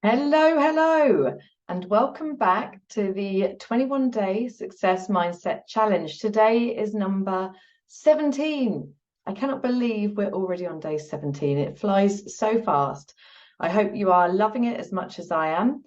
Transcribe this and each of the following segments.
Hello, and welcome back to the 21-day Success Mindset Challenge. Today is number 17. I cannot believe we're already on day 17. It flies so fast. I hope you are loving it as much as I am.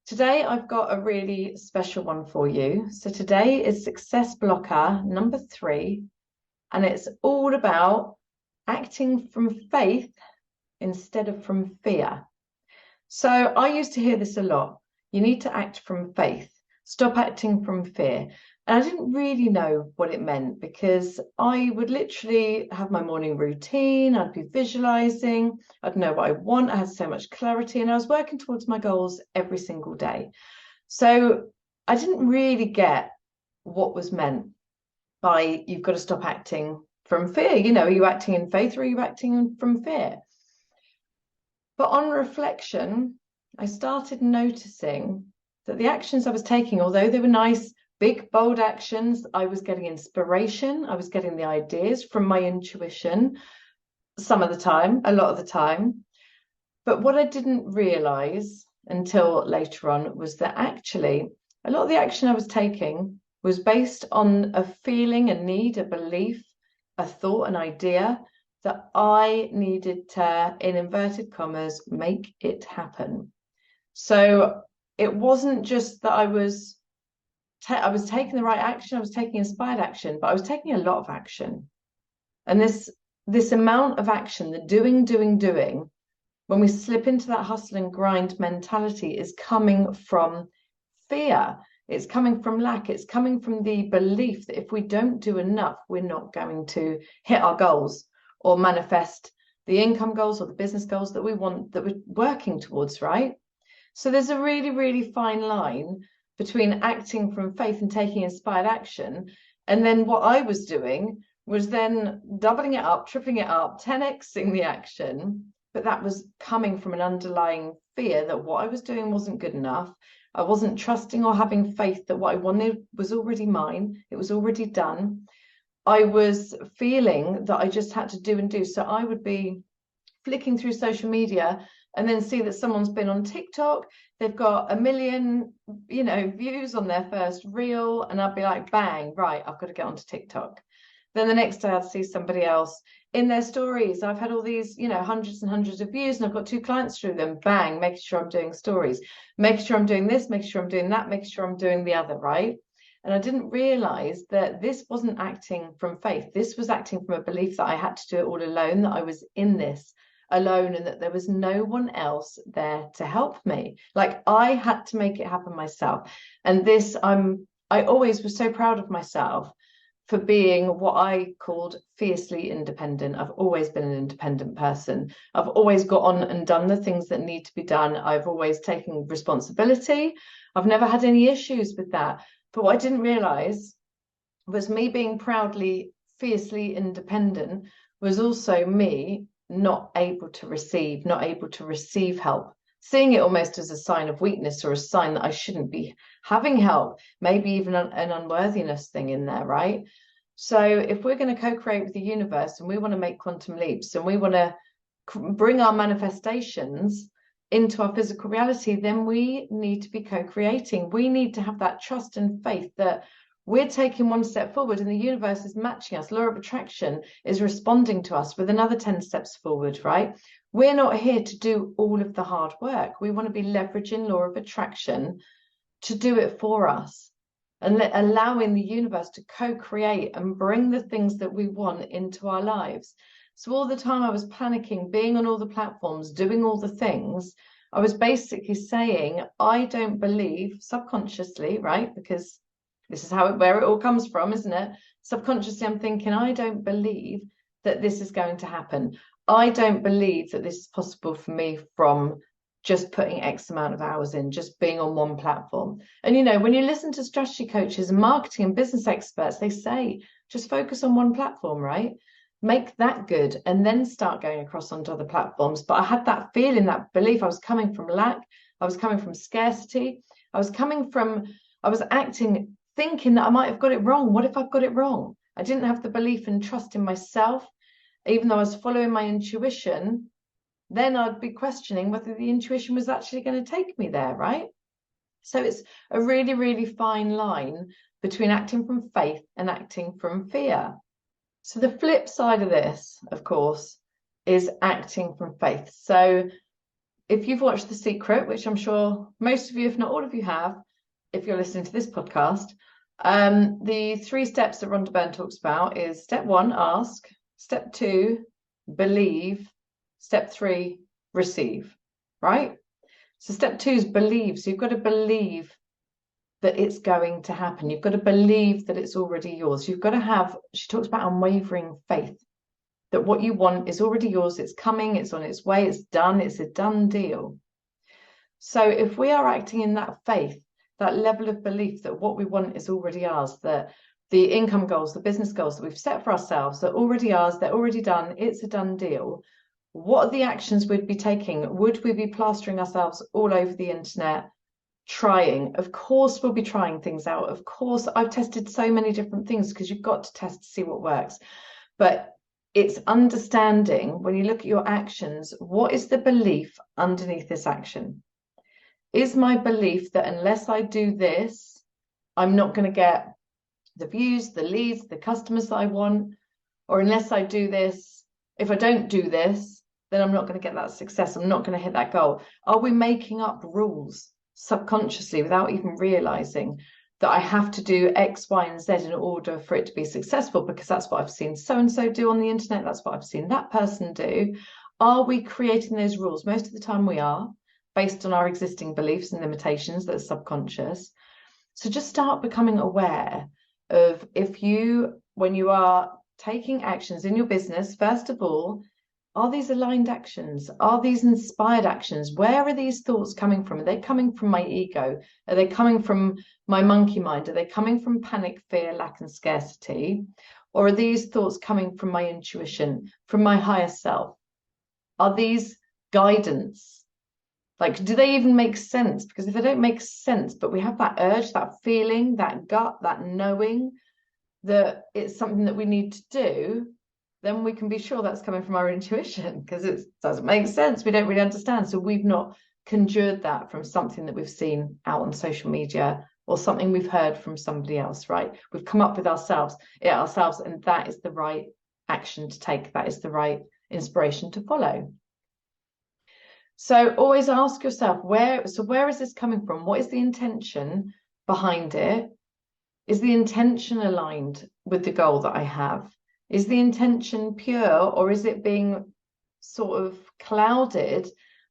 Today, I've got a really special one for you. So today is Success Blocker number 3, and it's all about acting from faith instead of from fear. So I used to hear this a lot. You need to act from faith, stop acting from fear. And I didn't really know what it meant because I would literally have my morning routine. I'd be visualizing. I'd know what I want. I had so much clarity and I was working towards my goals every single day. So I didn't really get what was meant by you've got to stop acting from fear. Are you acting in faith or are you acting from fear? But on reflection, I started noticing that the actions I was taking, although they were nice, big, bold actions, I was getting inspiration. I was getting the ideas from my intuition some of the time, a lot of the time. But what I didn't realize until later on was that actually a lot of the action I was taking was based on a feeling, a need, a belief, a thought, an idea that I needed to, in inverted commas, make it happen. So it wasn't just that I was taking the right action, I was taking inspired action, but I was taking a lot of action. And this amount of action, the doing, when we slip into that hustle and grind mentality, is coming from fear. It's coming from lack. It's coming from the belief that if we don't do enough, we're not going to hit our goals or manifest the income goals or the business goals that we want, that we're working towards, right? So there's a really, really fine line between acting from faith and taking inspired action. And then what I was doing was then doubling it up, tripling it up, 10xing the action. But that was coming from an underlying fear that what I was doing wasn't good enough. I wasn't trusting or having faith that what I wanted was already mine. It was already done. I was feeling that I just had to do and do. So I would be flicking through social media and then see that someone's been on TikTok. They've got 1 million, views on their first reel. And I'd be like, bang, right, I've got to get onto TikTok. Then the next day I'd see somebody else in their stories. I've had all these, hundreds and hundreds of views and I've got 2 clients through them. Bang, making sure I'm doing stories, making sure I'm doing this, making sure I'm doing that, making sure I'm doing the other, right? And I didn't realize that this wasn't acting from faith. This was acting from a belief that I had to do it all alone, that I was in this alone and that there was no one else there to help me. Like I had to make it happen myself. And I always was so proud of myself for being what I called fiercely independent. I've always been an independent person. I've always got on and done the things that need to be done. I've always taken responsibility. I've never had any issues with that. But what I didn't realize was me being proudly, fiercely independent was also me not able to receive help, seeing it almost as a sign of weakness or a sign that I shouldn't be having help, maybe even an unworthiness thing in there, right? So if we're going to co-create with the universe and we want to make quantum leaps and we want to bring our manifestations into our physical reality, then we need to be co-creating. We need to have that trust and faith that we're taking one step forward and the universe is matching us. Law of attraction is responding to us with another 10 steps forward, right? We're not here to do all of the hard work. We want to be leveraging law of attraction to do it for us and allowing the universe to co-create and bring the things that we want into our lives. So all the time I was panicking, being on all the platforms, doing all the things, I was basically saying, I don't believe subconsciously, right? Because this is where it all comes from, isn't it? Subconsciously, I'm thinking, I don't believe that this is going to happen. I don't believe that this is possible for me from just putting X amount of hours in, just being on one platform. And, when you listen to strategy coaches and marketing and business experts, they say, just focus on one platform, right? Make that good and then start going across onto other platforms. But I had that feeling, that belief. I was coming from lack. I was coming from scarcity. I was acting thinking that I might have got it wrong. What if I've got it wrong? I didn't have the belief and trust in myself, even though I was following my intuition. then I'd be questioning whether the intuition was actually going to take me there, right? So it's a really, really fine line between acting from faith and acting from fear. So the flip side of this, of course, is acting from faith. So if you've watched The Secret, which I'm sure most of you, if not all of you have, if you're listening to this podcast, the 3 steps that Rhonda Byrne talks about is step 1, ask, step 2, believe, step 3, receive, right? So step 2 is believe. So you've got to believe that it's going to happen. You've got to believe that it's already yours. You've got to have, she talks about unwavering faith, that what you want is already yours. It's coming, it's on its way, it's done, it's a done deal. So if we are acting in that faith, that level of belief that what we want is already ours, that the income goals, the business goals that we've set for ourselves are already ours, they're already done, it's a done deal. What are the actions we'd be taking? Would we be plastering ourselves all over the internet, trying? Of course, we'll be trying things out. Of course, I've tested so many different things because you've got to test to see what works. But it's understanding, when you look at your actions, what is the belief underneath this action? Is my belief that unless I do this, I'm not going to get the views, the leads, the customers that I want? Or unless I do this, if I don't do this, then I'm not going to get that success. I'm not going to hit that goal. Are we making up rules subconsciously without even realizing that I have to do X, Y, and Z in order for it to be successful because that's what I've seen so-and-so do on the internet, that's what I've seen that person do? Are we creating those rules? Most of the time we are, based on our existing beliefs and limitations that are subconscious. So just start becoming aware of when you are taking actions in your business, first of all, are these aligned actions? Are these inspired actions? Where are these thoughts coming from? Are they coming from my ego? Are they coming from my monkey mind? Are they coming from panic, fear, lack, and scarcity? Or are these thoughts coming from my intuition, from my higher self? Are these guidance? Like, do they even make sense? Because if they don't make sense, but we have that urge, that feeling, that gut, that knowing that it's something that we need to do, then we can be sure that's coming from our intuition, because it doesn't make sense. We don't really understand. So we've not conjured that from something that we've seen out on social media or something we've heard from somebody else, right? We've come up with ourselves, and that is the right action to take. That is the right inspiration to follow. So always ask yourself, where is this coming from? What is the intention behind it? Is the intention aligned with the goal that I have? Is the intention pure, or is it being sort of clouded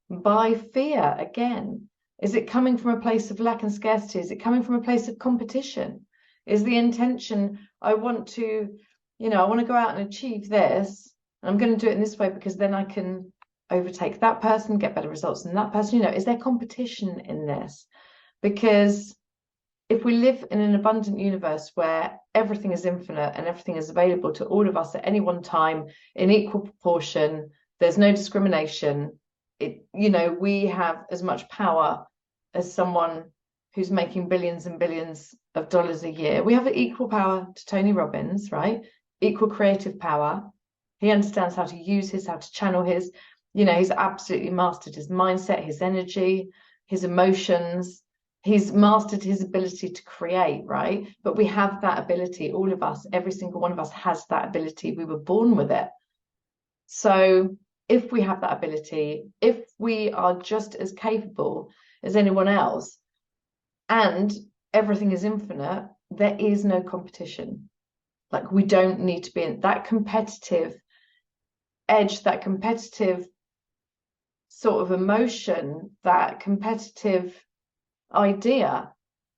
by fear again? Is it coming from a place of lack and scarcity? Is it coming from a place of competition? Is the intention, I want to go out and achieve this, and I'm going to do it in this way because then I can overtake that person, get better results than that person? Is there competition in this? Because if we live in an abundant universe where everything is infinite and everything is available to all of us at any one time in equal proportion, there's no discrimination. We have as much power as someone who's making billions and billions of dollars a year. We have equal power to Tony Robbins, right? Equal creative power. He understands how to channel his, he's absolutely mastered his mindset, his energy, his emotions. He's mastered his ability to create, right? But we have that ability, all of us, every single one of us has that ability. We were born with it. So if we have that ability, if we are just as capable as anyone else, and everything is infinite, there is no competition. Like, we don't need to be in that competitive edge, that competitive sort of emotion, that competitive idea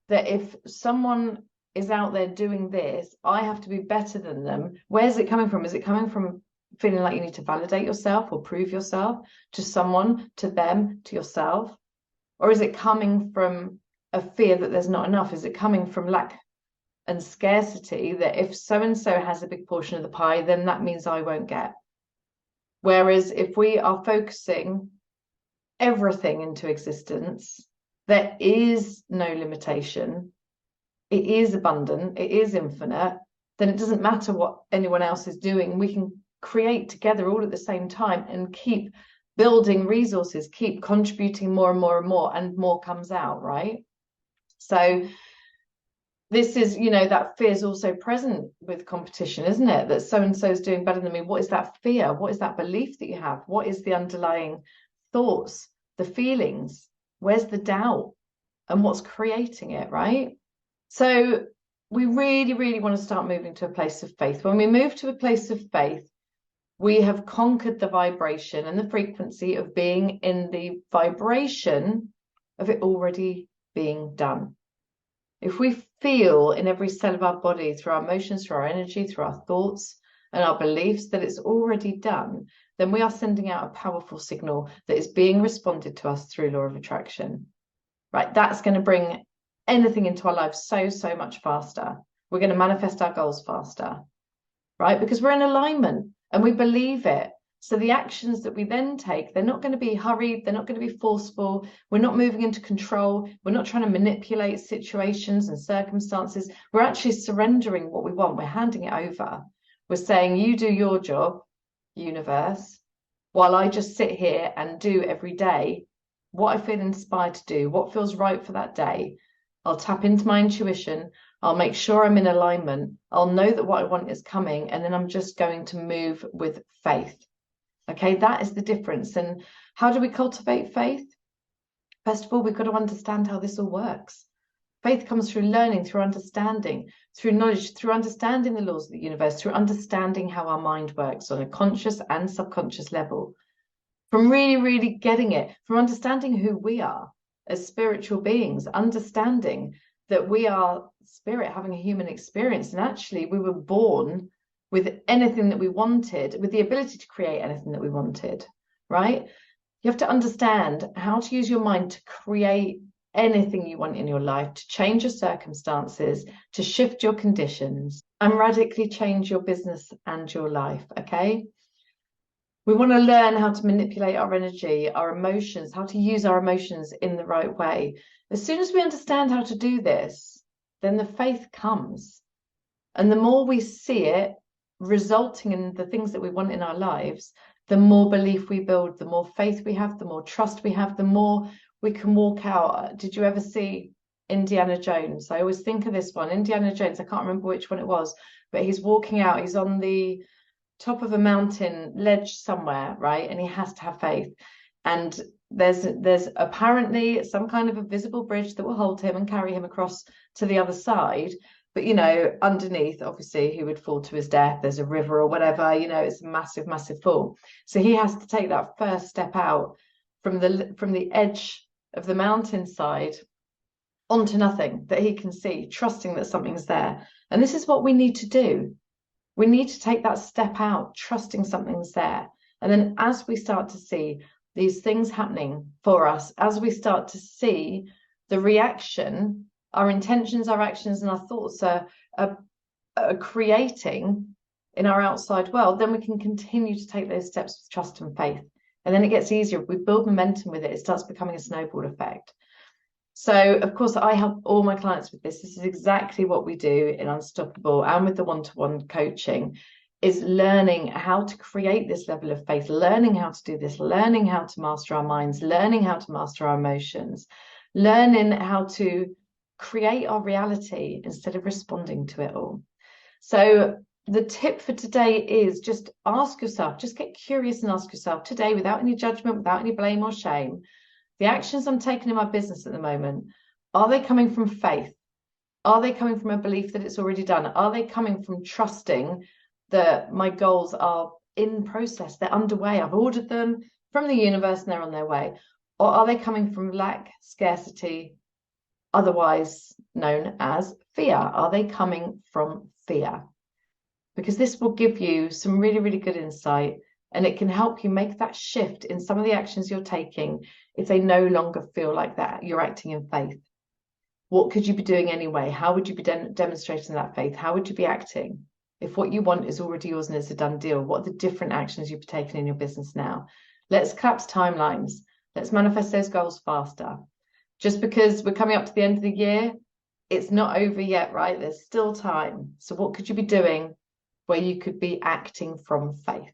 that if someone is out there doing this, I have to be better than them. Where's it coming from? Is it coming from feeling like you need to validate yourself or prove yourself to someone, to them, to yourself? Or is it coming from a fear that there's not enough? Is it coming from lack and scarcity, that if so-and-so has a big portion of the pie, then that means I won't get? Whereas if we are focusing everything into existence, there is no limitation. It is abundant. It is infinite. Then it doesn't matter what anyone else is doing. We can create together all at the same time and keep building resources, keep contributing more and more and more, and more comes out, right? So this is, you know, that fear is also present with competition, isn't it? That so-and-so is doing better than me. What is that fear? What is that belief that you have? What is the underlying thoughts, the feelings? Where's the doubt? And what's creating it, right? So we really, really want to start moving to a place of faith. When we move to a place of faith, we have conquered the vibration and the frequency of being in the vibration of it already being done. If we feel in every cell of our body, through our emotions, through our energy, through our thoughts and our beliefs, that it's already done, then we are sending out a powerful signal that is being responded to us through law of attraction, right? That's going to bring anything into our lives so much faster. We're going to manifest our goals faster, right? Because we're in alignment and we believe it. So the actions that we then take, they're not going to be hurried. They're not going to be forceful. We're not moving into control. We're not trying to manipulate situations and circumstances. We're actually surrendering what we want. We're handing it over. We're saying, you do your job, universe, while I just sit here and do every day what I feel inspired to do, what feels right for that day. I'll tap into my intuition. I'll make sure I'm in alignment. I'll know that what I want is coming. And then I'm just going to move with faith. Okay, that is the difference. And how do we cultivate faith? First of all, we've got to understand how this all works. Faith comes through learning, through understanding, through knowledge, through understanding the laws of the universe, through understanding how our mind works on a conscious and subconscious level. From really, really getting it, from understanding who we are as spiritual beings, understanding that we are spirit having a human experience. And actually, we were born with anything that we wanted, with the ability to create anything that we wanted, right? You have to understand how to use your mind to create anything you want in your life, to change your circumstances, to shift your conditions, and radically change your business and your life, okay? We want to learn how to manipulate our energy, our emotions, how to use our emotions in the right way. As soon as we understand how to do this, then the faith comes. And the more we see it resulting in the things that we want in our lives, the more belief we build, the more faith we have, the more trust we have, the more we can walk out. Did you ever see Indiana Jones? I always think of this one, Indiana Jones. I can't remember which one it was, but he's walking out. He's on the top of a mountain ledge somewhere, right? And he has to have faith. And there's apparently some kind of a visible bridge that will hold him and carry him across to the other side. But, you know, underneath, obviously, he would fall to his death. There's a river or whatever, you know, it's a massive, massive fall. So he has to take that first step out from the edge of the mountainside onto nothing that he can see, trusting that something's there. And this is what we need to do. We need to take that step out, trusting something's there. And then as we start to see these things happening for us, as we start to see the reaction, our intentions, our actions, and our thoughts are creating in our outside world, then we can continue to take those steps with trust and faith. And then it gets easier. We build momentum with it. It starts becoming a snowball effect. So, of course, I help all my clients with this. This is exactly what we do in Unstoppable and with the one-to-one coaching, is learning how to create this level of faith, learning how to do this, learning how to master our minds, learning how to master our emotions, learning how to create our reality instead of responding to it all. So the tip for today is just ask yourself, just get curious and ask yourself today, without any judgment, without any blame or shame, the actions I'm taking in my business at the moment, are they coming from faith? Are they coming from a belief that it's already done? Are they coming from trusting that my goals are in process? They're underway. I've ordered them from the universe and they're on their way. Or are they coming from lack, scarcity, otherwise known as fear? Are they coming from fear? Because this will give you some really, really good insight, and it can help you make that shift in some of the actions you're taking if they no longer feel like that you're acting in faith. What could you be doing anyway? How would you be demonstrating that faith? How would you be acting if what you want is already yours and it's a done deal? What are the different actions you've taken in your business now? Let's collapse timelines. Let's manifest those goals faster. Just because we're coming up to the end of the year, it's not over yet, right? There's still time. So what could you be doing where you could be acting from faith?